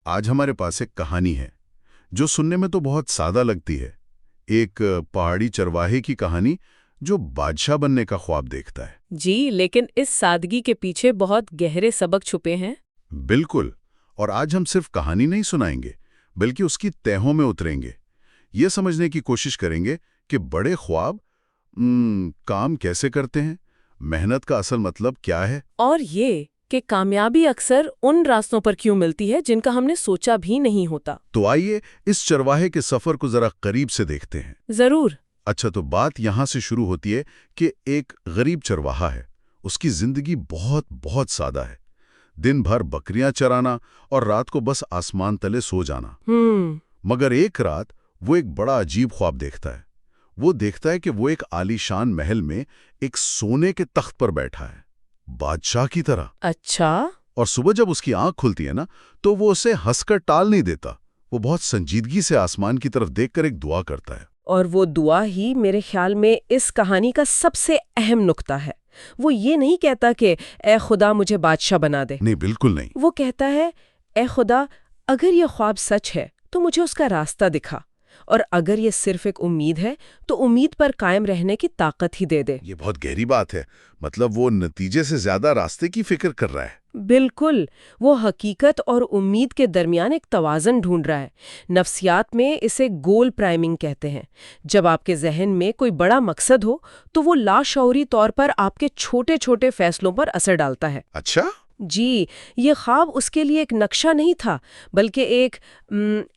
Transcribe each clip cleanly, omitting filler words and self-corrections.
آج ہمارے پاس ایک کہانی ہے جو سننے میں تو بہت سادہ لگتی ہے. ایک پہاڑی چرواہے کی کہانی جو بادشاہ بننے کا خواب دیکھتا ہے. جی، لیکن اس سادگی کے پیچھے بہت گہرے سبق چھپے ہیں. بالکل. اور آج ہم صرف کہانی نہیں سنائیں گے بلکہ اس کی تہوں میں اتریں گے. یہ سمجھنے کی کوشش کریں گے کہ بڑے خواب کام کیسے کرتے ہیں، محنت کا اصل مطلب کیا ہے، اور یہ کہ کامیابی اکثر ان راستوں پر کیوں ملتی ہے جن کا ہم نے سوچا بھی نہیں ہوتا. تو آئیے اس چرواہے کے سفر کو ذرا قریب سے دیکھتے ہیں. ضرور. اچھا، تو بات یہاں سے شروع ہوتی ہے کہ ایک غریب چرواہا ہے. اس کی زندگی بہت بہت سادہ ہے. دن بھر بکریاں چرانا اور رات کو بس آسمان تلے سو جانا. مگر ایک رات وہ ایک بڑا عجیب خواب دیکھتا ہے. وہ دیکھتا ہے کہ وہ ایک عالیشان محل میں ایک سونے کے تخت پر بیٹھا ہے، بادشاہ کی طرح. اچھا. اور صبح جب اس کی آنکھ کھلتی ہے نا تو وہ اسے ہنس کر ٹال نہیں دیتا. وہ بہت سنجیدگی سے آسمان کی طرف دیکھ کر ایک دعا کرتا ہے. اور وہ دعا ہی میرے خیال میں اس کہانی کا سب سے اہم نقطہ ہے. وہ یہ نہیں کہتا کہ اے خدا مجھے بادشاہ بنا دے. نہیں، بالکل نہیں. وہ کہتا ہے اے خدا، اگر یہ خواب سچ ہے تو مجھے اس کا راستہ دکھا، اور اگر یہ صرف ایک امید ہے تو امید پر قائم رہنے کی طاقت ہی دے دے. یہ بہت گہری بات ہے. مطلب وہ نتیجے سے زیادہ راستے کی فکر کر رہا ہے. بالکل. وہ حقیقت اور امید کے درمیان ایک توازن ڈھونڈ رہا ہے. نفسیات میں اسے گول پرائمنگ کہتے ہیں. جب آپ کے ذہن میں کوئی بڑا مقصد ہو تو وہ لاشعوری طور پر آپ کے چھوٹے چھوٹے فیصلوں پر اثر ڈالتا ہے. اچھا. جی، یہ خواب اس کے لیے ایک نقشہ نہیں تھا بلکہ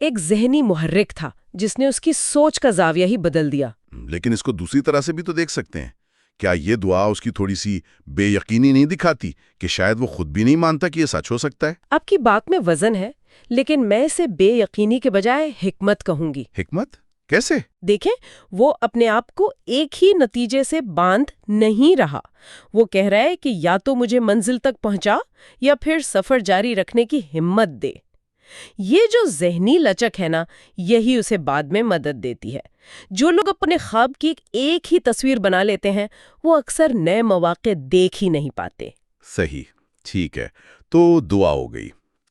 ایک ذہنی محرک تھا جس نے اس کی سوچ کا زاویہ ہی بدل دیا. لیکن اس کو دوسری طرح سے بھی تو دیکھ سکتے ہیں. کیا یہ دعا اس کی تھوڑی سی بے یقینی نہیں دکھاتی کہ شاید وہ خود بھی نہیں مانتا کہ یہ سچ ہو سکتا ہے؟ آپ کی بات میں وزن ہے، لیکن میں اسے بے یقینی کے بجائے حکمت کہوں گی. حکمت؟ کیسے؟ دیکھیں، وہ اپنے آپ کو ایک ہی نتیجے سے باندھ نہیں رہا. وہ کہہ رہا ہے کہ یا تو مجھے منزل تک پہنچا یا پھر سفر جاری رکھنے کی ہمت دے. یہ جو ذہنی لچک ہے نا، یہی اسے بعد میں مدد دیتی ہے. جو لوگ اپنے خواب کی ایک ہی تصویر بنا لیتے ہیں وہ اکثر نئے مواقع دیکھ ہی نہیں پاتے. صحیح. ٹھیک ہے، تو دعا ہو گئی.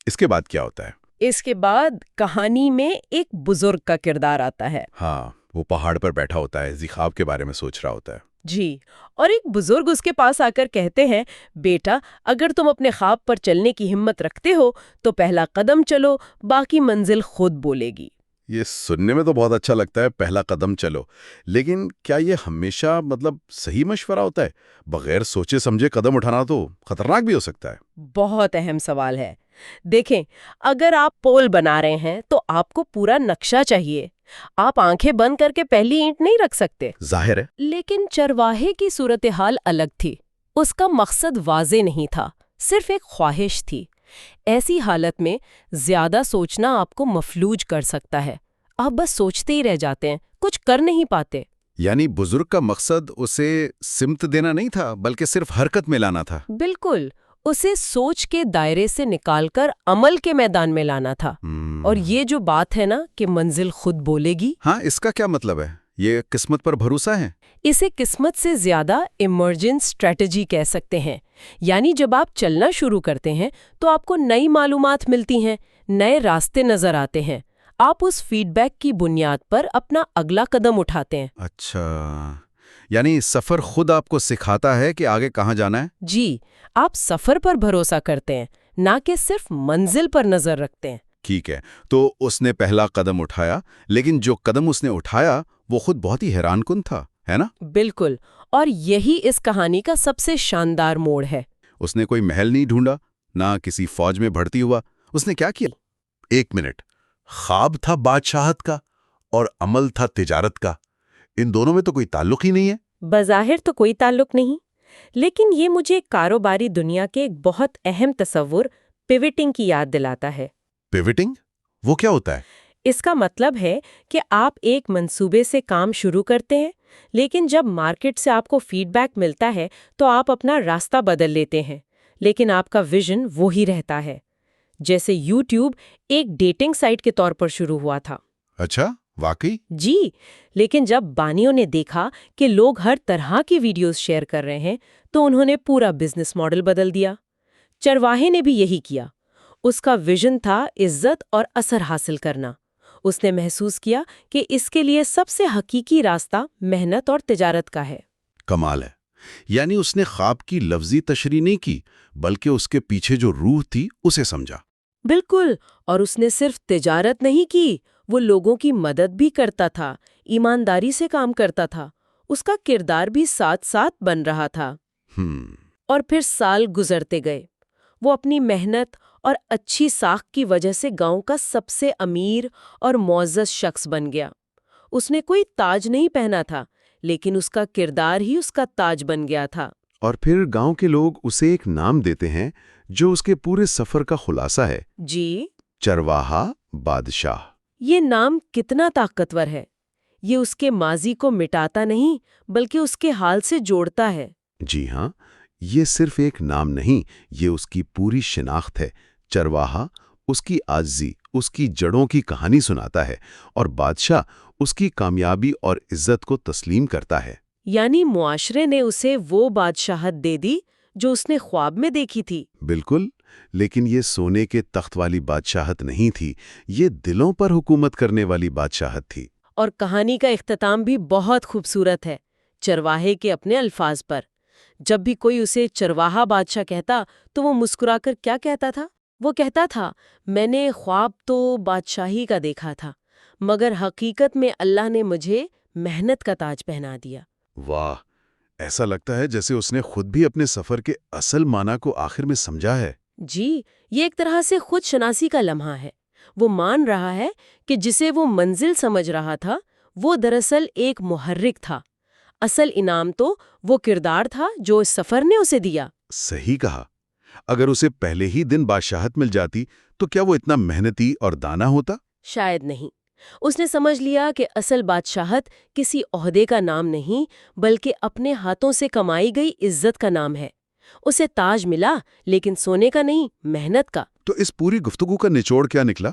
اس کے بعد کیا ہوتا ہے؟ اس کے بعد کہانی میں ایک بزرگ کا کردار آتا ہے. ہاں، وہ پہاڑ پر بیٹھا ہوتا ہے، خواب کے بارے میں سوچ رہا ہوتا ہے. جی، اور ایک بزرگ اس کے پاس آ کر کہتے ہیں، بیٹا، اگر تم اپنے خواب پر چلنے کی ہمت رکھتے ہو تو پہلا قدم چلو، باقی منزل خود بولے گی. یہ سننے میں تو بہت اچھا لگتا ہے، پہلا قدم چلو. لیکن کیا یہ ہمیشہ صحیح مشورہ ہوتا ہے؟ بغیر سوچے سمجھے قدم اٹھانا تو خطرناک بھی ہو سکتا ہے. بہت اہم سوال ہے. دیکھیں، اگر آپ پول بنا رہے ہیں تو آپ کو پورا نقشہ چاہیے. آپ آنکھیں بند کر کے پہلی اینٹ نہیں رکھ سکتے. ظاہر ہے. لیکن چرواہے کی صورتحال الگ تھی. اس کا مقصد واضح نہیں تھا، صرف ایک خواہش تھی. ایسی حالت میں زیادہ سوچنا آپ کو مفلوج کر سکتا ہے. آپ بس سوچتے ہی رہ جاتے ہیں، کچھ کر نہیں پاتے. یعنی بزرگ کا مقصد اسے سمت دینا نہیں تھا بلکہ صرف حرکت میں لانا تھا. بالکل. اسے سوچ کے دائرے سے نکال کر عمل کے میدان میں لانا تھا. اور یہ جو بات ہے نا کہ منزل خود بولے گی، ہاں، اس کا کیا مطلب ہے؟ یہ قسمت پر بھروسہ ہے؟ اسے قسمت سے زیادہ ایمرجنس اسٹریٹجی کہہ سکتے ہیں. یعنی جب آپ چلنا شروع کرتے ہیں تو آپ کو نئی معلومات ملتی ہیں، نئے راستے نظر آتے ہیں. آپ اس فیڈ بیک کی بنیاد پر اپنا اگلا قدم اٹھاتے ہیں. اچھا، یعنی سفر خود آپ کو سکھاتا ہے کہ آگے کہاں جانا ہے؟ جی، آپ سفر پر بھروسہ کرتے ہیں، نہ کہ صرف منزل پر نظر رکھتے ہیں. ٹھیک ہے، تو اس نے پہلا قدم اٹھایا، لیکن جو قدم اس نے اٹھایا وہ خود بہت ہی حیران کن تھا، ہے نا؟ بالکل. اور یہی اس کہانی کا سب سے شاندار موڑ ہے. اس نے کوئی محل نہیں ڈھونڈا، نہ کسی فوج میں بھرتی ہوا. اس نے کیا کیا؟ ایک منٹ، خواب تھا بادشاہت کا اور عمل تھا تجارت کا. ان دونوں میں تو کوئی تعلق ہی نہیں ہے. بظاہر تو کوئی تعلق نہیں، لیکن یہ مجھے کاروباری دنیا کے ایک بہت اہم تصور پیوٹنگ کی یاد دلاتا ہے. پیوٹنگ؟ وہ کیا ہوتا ہے؟ اس کا مطلب ہے کہ آپ ایک منصوبے سے کام شروع کرتے ہیں، لیکن جب مارکیٹ سے آپ کو فیڈ بیک ملتا ہے تو آپ اپنا راستہ بدل لیتے ہیں، لیکن آپ کا ویژن وہی رہتا ہے. جیسے یوٹیوب ایک ڈیٹنگ سائٹ کے طور پر شروع ہوا تھا. اچھا، واقعی؟ جی، لیکن جب بانیوں نے دیکھا کہ لوگ ہر طرح کی ویڈیوز شیئر کر رہے ہیں تو انہوں نے پورا بزنس ماڈل بدل دیا. چرواہے نے بھی یہی کیا. اس کا ویژن تھا عزت اور اثر حاصل کرنا۔ اس نے محسوس کیا کہ اس کے لیے سب سے حقیقی راستہ محنت اور تجارت کا ہے۔ کمال ہے، یعنی اس نے خواب کی لفظی تشریح نہیں کی، بلکہ اس کے پیچھے جو روح تھی اسے سمجھا۔ بالکل، اور اس نے صرف تجارت نہیں کی، وہ لوگوں کی مدد بھی کرتا تھا، ایمانداری سے کام کرتا تھا، اس کا کردار بھی ساتھ ساتھ بن رہا تھا۔ اور پھر سال گزرتے گئے، وہ اپنی محنت اور اچھی ساکھ کی وجہ سے گاؤں کا سب سے امیر اور معزز شخص بن گیا۔ اس نے کوئی تاج نہیں پہنا تھا، لیکن اس کا کردار ہی اس کا تاج بن گیا تھا۔ اور پھر گاؤں کے لوگ اسے ایک نام دیتے ہیں جو اس کے پورے سفر کا خلاصہ ہے، جی، چرواہا بادشاہ۔ یہ نام کتنا طاقتور ہے! یہ اس کے ماضی کو مٹاتا نہیں، بلکہ اس کے حال سے جوڑتا ہے۔ جی ہاں، یہ صرف ایک نام نہیں، یہ اس کی پوری شناخت ہے۔ چرواہا اس کی عاجزی، اس کی جڑوں کی کہانی سناتا ہے، اور بادشاہ اس کی کامیابی اور عزت کو تسلیم کرتا ہے۔ یعنی معاشرے نے اسے وہ بادشاہت دے دی جو اس نے خواب میں دیکھی تھی۔ بالکل، لیکن یہ سونے کے تخت والی بادشاہت نہیں تھی، یہ دلوں پر حکومت کرنے والی بادشاہت تھی۔ اور کہانی کا اختتام بھی بہت خوبصورت ہے، چرواہے کے اپنے الفاظ پر۔ جب بھی کوئی اسے چرواہا بادشاہ کہتا تو وہ مسکرا کر کیا کہتا تھا؟ وہ کہتا تھا، میں نے خواب تو بادشاہی کا دیکھا تھا، مگر حقیقت میں اللہ نے مجھے محنت کا تاج پہنا دیا۔ واہ، ایسا لگتا ہے جیسے اس نے خود بھی اپنے سفر کے اصل معنی کو آخر میں سمجھا ہے۔ جی، یہ ایک طرح سے خود شناسی کا لمحہ ہے۔ وہ مان رہا ہے کہ جسے وہ منزل سمجھ رہا تھا وہ دراصل ایک محرک تھا۔ اصل انعام تو وہ کردار تھا جو اس سفر نے اسے دیا۔ صحیح کہا، اگر اسے پہلے ہی دن بادشاہت مل جاتی تو کیا وہ اتنا محنتی اور دانا ہوتا؟ شاید نہیں۔ اس نے سمجھ لیا کہ اصل بادشاہت کسی عہدے کا نام نہیں، بلکہ اپنے ہاتھوں سے کمائی گئی عزت کا نام ہے۔ اسے تاج ملا، لیکن سونے کا نہیں، محنت کا۔ تو اس پوری گفتگو کا نچوڑ کیا نکلا؟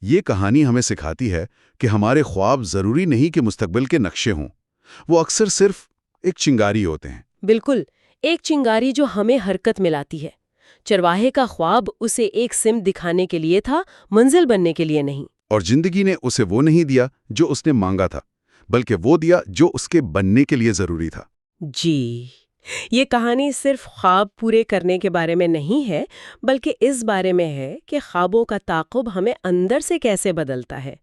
یہ کہانی ہمیں سکھاتی ہے کہ ہمارے خواب ضروری نہیں کہ مستقبل کے نقشے ہوں، وہ اکثر صرف ایک چنگاری ہوتے ہیں۔ بالکل، ایک چنگاری جو ہمیں حرکت میں لاتی ہے۔ چرواہے کا خواب اسے ایک سمت دکھانے کے لیے تھا، منزل بننے کے لیے نہیں۔ اور زندگی نے اسے وہ نہیں دیا جو اس نے مانگا تھا، بلکہ وہ دیا جو اس کے بننے کے لیے ضروری تھا۔ جی، یہ کہانی صرف خواب پورے کرنے کے بارے میں نہیں ہے، بلکہ اس بارے میں ہے کہ خوابوں کا تعاقب ہمیں اندر سے کیسے بدلتا ہے۔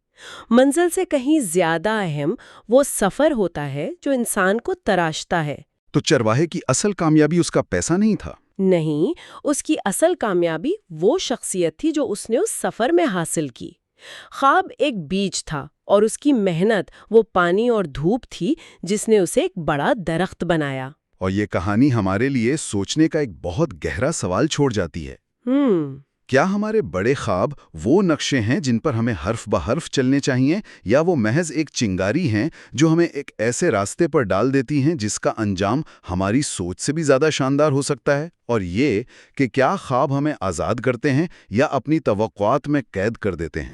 منزل سے کہیں زیادہ اہم وہ سفر ہوتا ہے جو انسان کو تراشتا ہے۔ تو چرواہے کی اصل کامیابی اس کا پیسہ نہیں تھا؟ نہیں، اس کی اصل کامیابی وہ شخصیت تھی جو اس نے اس سفر میں حاصل کی۔ خواب ایک بیج تھا اور اس کی محنت وہ پانی اور دھوپ تھی جس نے اسے ایک بڑا درخت بنایا۔ اور یہ کہانی ہمارے لیے سوچنے کا ایک بہت گہرا سوال چھوڑ جاتی ہے۔ کیا ہمارے بڑے خواب وہ نقشے ہیں جن پر ہمیں حرف بحرف چلنے چاہیے، یا وہ محض ایک چنگاری ہیں جو ہمیں ایک ایسے راستے پر ڈال دیتی ہیں جس کا انجام ہماری سوچ سے بھی زیادہ شاندار ہو سکتا ہے؟ اور یہ کہ کیا خواب ہمیں آزاد کرتے ہیں یا اپنی توقعات میں قید کر دیتے ہیں؟